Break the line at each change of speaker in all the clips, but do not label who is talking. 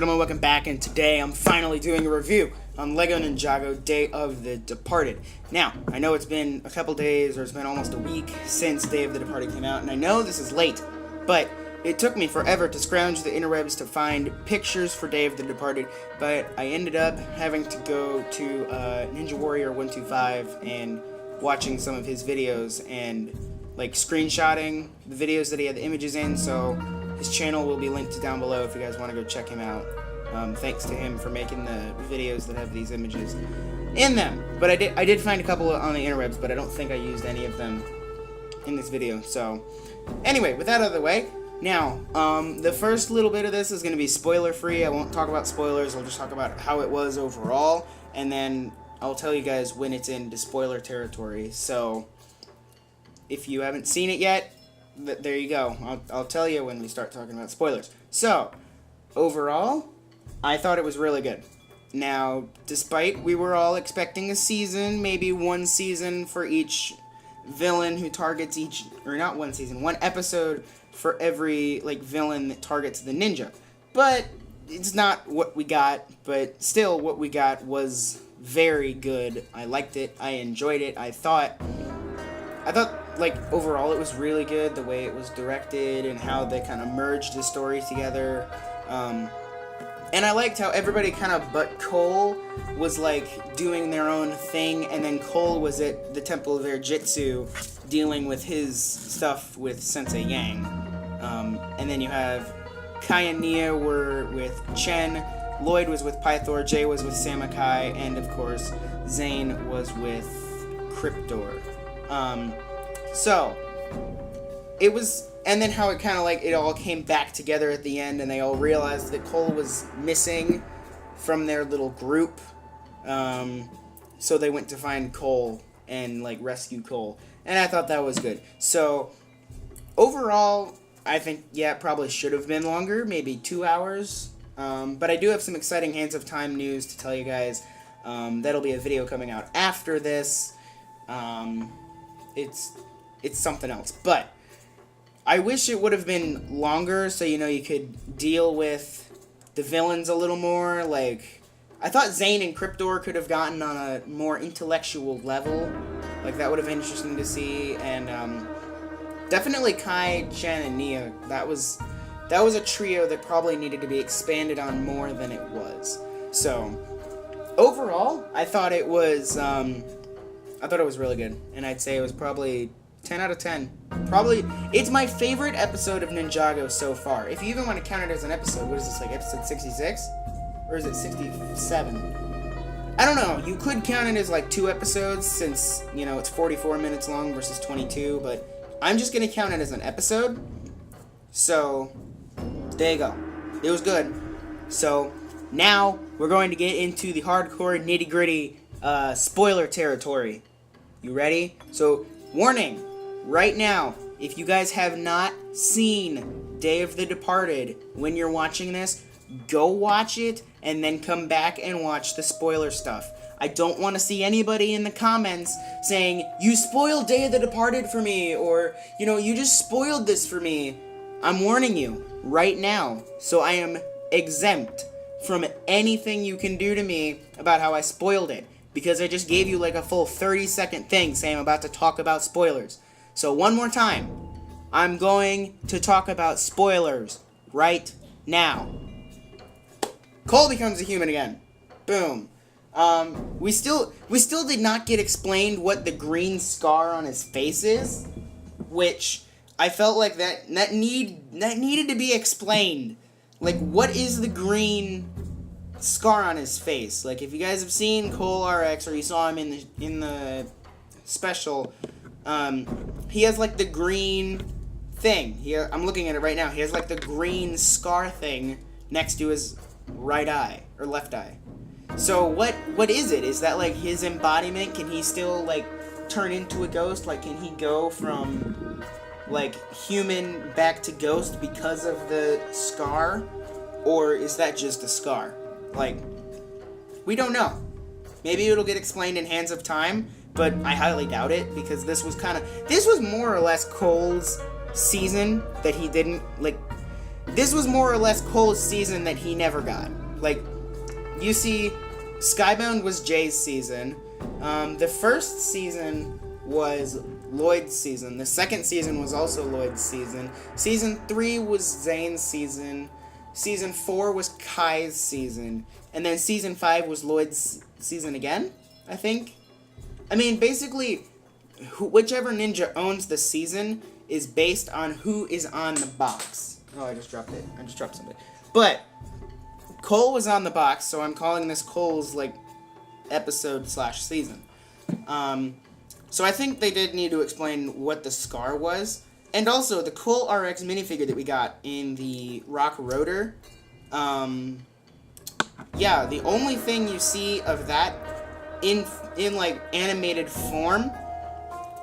gentlemen, welcome back, and today I'm finally doing a review on LEGO Ninjago Day of the Departed. Now, I know it's been a couple days, or it's been almost a week since Day of the Departed came out, and I know this is late, but it took me forever to scrounge the interwebs to find pictures for Day of the Departed, but I ended up having to go to Ninja Warrior 125 and watching some of his videos and like screenshotting the videos that he had the images in, so his channel will be linked down below if you guys want to go check him out. Thanks to him for making the videos that have these images in them. But I did find a couple on the interwebs, but I don't think I used any of them in this video. So anyway, with that out of the way, now the first little bit of this is going to be spoiler free. I won't talk about spoilers. I'll just talk about how it was overall, and then I'll tell you guys when it's into spoiler territory. So if you haven't seen it yet, there you go. I'll tell you when we start talking about spoilers. So, overall, I thought it was really good. Now, despite we were all expecting a season, maybe one season for each villain who targets each, or not one season, one episode for every, like, villain that targets the ninja. But it's not what we got, but still what we got was very good. I liked it. I enjoyed it. I thought, like, overall it was really good, the way it was directed and how they kind of merged the stories together. And I liked how everybody kind of but Cole was, like, doing their own thing, and then Cole was at the Temple of Air Jitsu dealing with his stuff with Sensei Yang. And then you have Kai and Nia were with Chen, Lloyd was with Pythor, Jay was with Samakai, and of course Zane was with Cryptor. So, it was, and then how it kind of like, it all came back together at the end, and they all realized that Cole was missing from their little group, so they went to find Cole and, like, rescue Cole, and I thought that was good. So, overall, I think, yeah, it probably should have been longer, maybe 2 hours, but I do have some exciting Hands of Time news to tell you guys. That'll be a video coming out after this. It's something else, but I wish it would have been longer, so, you know, you could deal with the villains a little more. Like, I thought Zane and Cryptor could have gotten on a more intellectual level. Like, that would have been interesting to see, and definitely Kai, Chen, and Nia. That was a trio that probably needed to be expanded on more than it was. So, overall, I thought it was really good, and I'd say it was probably 10 out of 10. Probably, it's my favorite episode of Ninjago so far. If you even want to count it as an episode, what is this, like episode 66? Or is it 67? I don't know. You could count it as like 2 episodes since, you know, it's 44 minutes long versus 22, but I'm just going to count it as an episode. So, there you go. It was good. So, now we're going to get into the hardcore nitty-gritty spoiler territory. You ready? So, warning, right now, if you guys have not seen Day of the Departed when you're watching this, go watch it and then come back and watch the spoiler stuff. I don't want to see anybody in the comments saying, you spoiled Day of the Departed for me, or, you know, you just spoiled this for me. I'm warning you right now, so I am exempt from anything you can do to me about how I spoiled it, because I just gave you like a full 30-second thing saying I'm about to talk about spoilers. So one more time, I'm going to talk about spoilers right now. Cole becomes a human again. Boom. We still did not get explained what the green scar on his face is, which I felt like that needed to be explained. Like, what is the green scar on his face? Like, if you guys have seen Cole RX, or you saw him in the special, he has like the green thing. I'm looking at it right now. He has like the green scar thing next to his right eye or left eye. So what is it? Is that like his embodiment? Can he still like turn into a ghost? Like, can he go from like human back to ghost because of the scar? Or is that just a scar? Like, we don't know. Maybe it'll get explained in Hands of Time, but I highly doubt it, because this was more or less Cole's season that he didn't, like, this was more or less Cole's season that he never got. Like, you see, Skybound was Jay's season. The first season was Lloyd's season. The second season was also Lloyd's season. Season 3 was Zane's season. Season 4 was Kai's season. And then Season 5 was Lloyd's season again, I think. I mean, basically, whichever ninja owns the season is based on who is on the box. Oh, I just dropped it. I just dropped something. But Cole was on the box, so I'm calling this Cole's, like, episode/season. So I think they did need to explain what the scar was. And also, the Cole RX minifigure that we got in the Rock Rotor, yeah, the only thing you see of that in like, animated form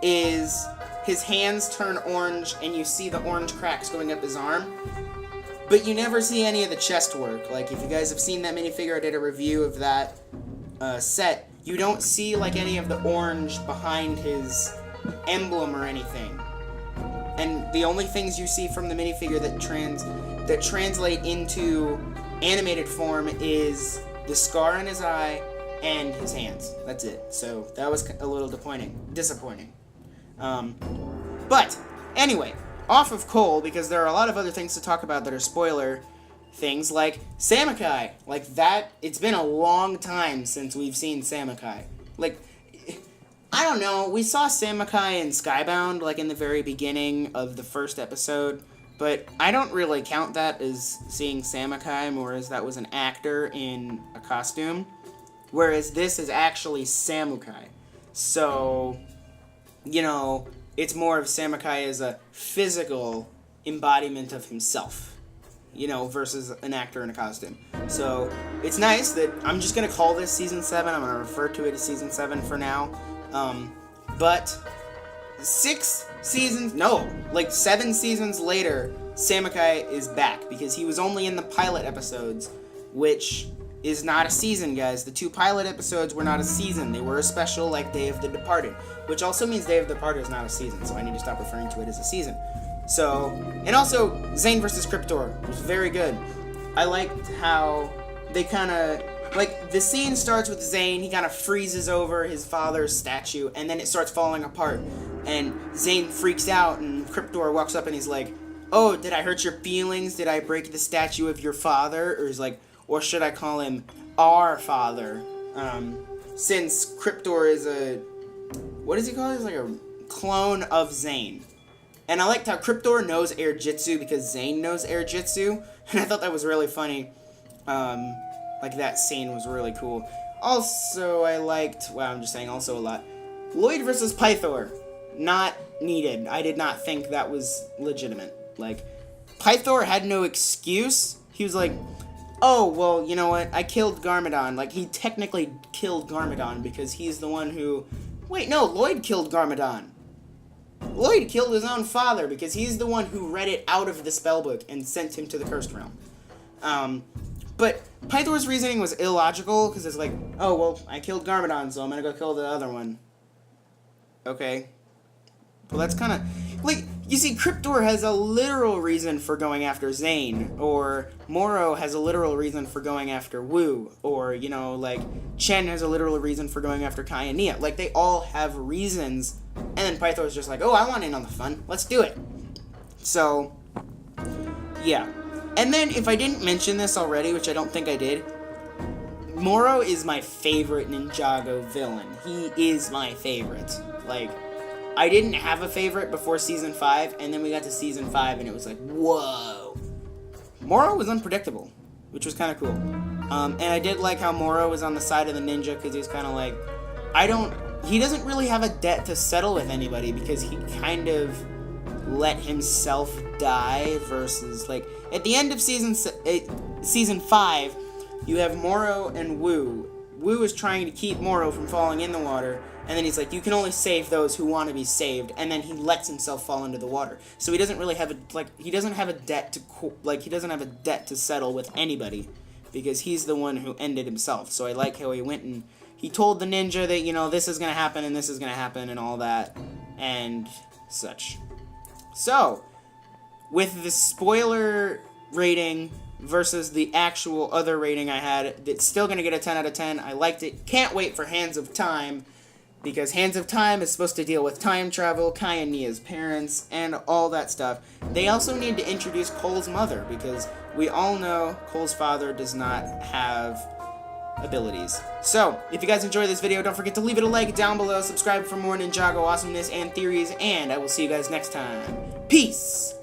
is his hands turn orange, and you see the orange cracks going up his arm. But you never see any of the chest work. Like, if you guys have seen that minifigure, I did a review of that set. You don't see, like, any of the orange behind his emblem or anything. And the only things you see from the minifigure that translate into animated form is the scar in his eye and his hands. That's it. So that was a little disappointing. But anyway, off of Cole, because there are a lot of other things to talk about that are spoiler things, like Samakai. Like, that, it's been a long time since we've seen Samakai. Like, I don't know, we saw Samakai in Skybound, like, in the very beginning of the first episode, but I don't really count that as seeing Samakai, more as that was an actor in a costume, whereas this is actually Samukai. So, you know, it's more of Samakai as a physical embodiment of himself, you know, versus an actor in a costume. So, it's nice that I'm just going to call this Season 7. I'm going to refer to it as Season 7 for now. But 7 seasons later, Samakai is back, because he was only in the pilot episodes, which is not a season, guys. The 2 pilot episodes were not a season. They were a special, like Day of the Departed, which also means Day of the Departed is not a season, so I need to stop referring to it as a season. So, and also, Zane vs. Cryptor was very good. I liked how they kind of, like, the scene starts with Zane, he kind of freezes over his father's statue, and then it starts falling apart, and Zane freaks out, and Cryptor walks up and he's like, "Oh, did I hurt your feelings? Did I break the statue of your father?" Or he's like, or should I call him our father? Since Cryptor is what does he call it? He's like a clone of Zane. And I liked how Cryptor knows Air Jitsu because Zane knows Air Jitsu, and I thought that was really funny. Like, that scene was really cool. Also, I liked, wow, I'm just saying also a lot, Lloyd versus Pythor. Not needed. I did not think that was legitimate. Like, Pythor had no excuse. He was like, "Oh, well, you know what, I killed Garmadon." Like, he technically killed Garmadon because he's the one who... Wait, no, Lloyd killed Garmadon. Lloyd killed his own father because he's the one who read it out of the spellbook and sent him to the Cursed Realm. But Pythor's reasoning was illogical, because it's like, "Oh, well, I killed Garmadon, so I'm gonna go kill the other one." Okay. Well, that's kind of... Like, you see, Cryptor has a literal reason for going after Zane, or Moro has a literal reason for going after Wu, or, you know, like, Chen has a literal reason for going after Kai and Nia. Like, they all have reasons, and then Pythor's just like, "Oh, I want in on the fun. Let's do it." So, yeah. And then, if I didn't mention this already, which I don't think I did, Moro is my favorite Ninjago villain. He is my favorite. Like, I didn't have a favorite before Season 5, and then we got to Season 5, and it was like, whoa. Moro was unpredictable, which was kind of cool. And I did like how Moro was on the side of the ninja, because he was kind of like, he doesn't really have a debt to settle with anybody, because he kind of let himself die, versus, like, at the end of Season 5, you have Moro and Wu. Wu is trying to keep Moro from falling in the water, and then he's like, "You can only save those who want to be saved," and then he lets himself fall into the water. So he doesn't really have he doesn't have a debt to settle with anybody, because he's the one who ended himself. So I like how he went and he told the ninja that, you know, this is going to happen and this is going to happen and all that and such. So, with the spoiler rating versus the actual other rating I had. It's still going to get a 10 out of 10. I liked it. Can't wait for Hands of Time, because Hands of Time is supposed to deal with time travel, Kai and Nia's parents, and all that stuff. They also need to introduce Cole's mother, because we all know Cole's father does not have abilities. So, if you guys enjoyed this video, don't forget to leave it a like down below, subscribe for more Ninjago awesomeness and theories, and I will see you guys next time. Peace!